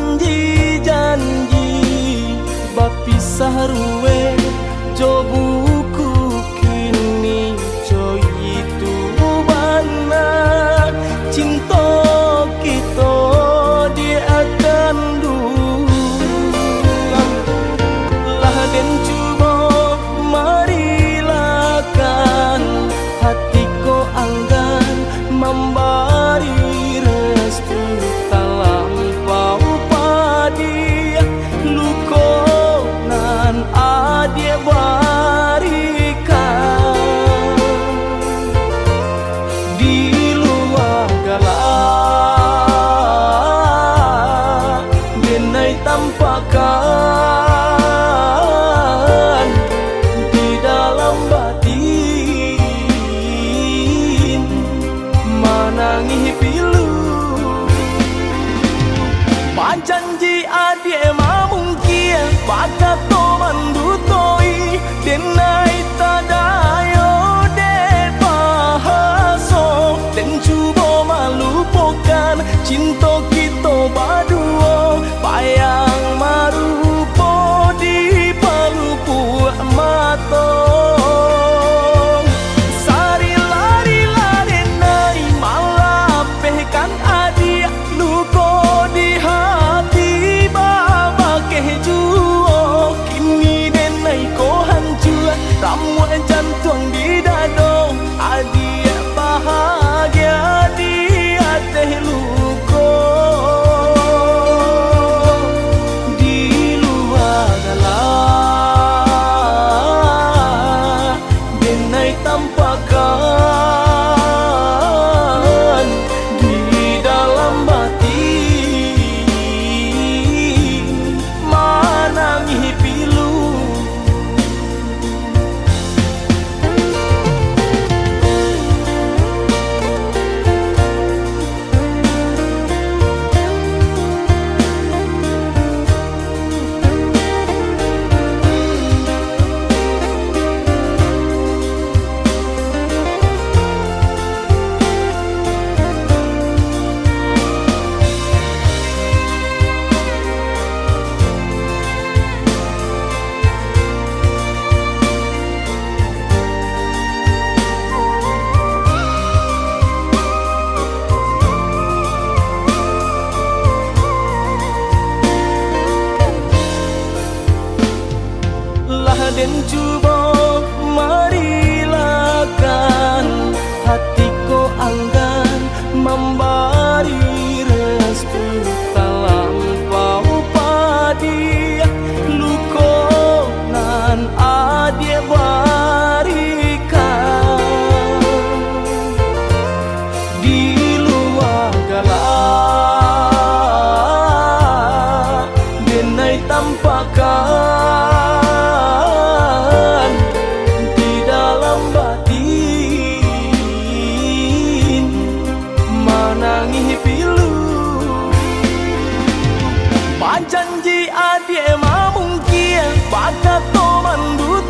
janji-janji bapisah ruwe jo buku kini jo itu bana cinta kita dia akan dulang lah den cuba marilakan hatiku anggan memberi restu talampau padi luko nan adie barikan di luar galak denai tampakan di dalam batin manangi pilu janji adie mamungkia bakat to mandutoi denai tadayo de pahaso den cubo malupokan cinta kita baduo bayang marupo di palupu mato sari lari lari nai malapehkan adia luko di hati baba kejuo kini denai ko hancur ramu jantung di dado adia bahagia di hati luko di luar galak denai tampakan di dalam batin manangi pilu den cuba marilakan hatiku anggan memberi restu talampau padi luko nan adie barikan di luar galak denai tampakan janji adie mamungkia bakat to mandu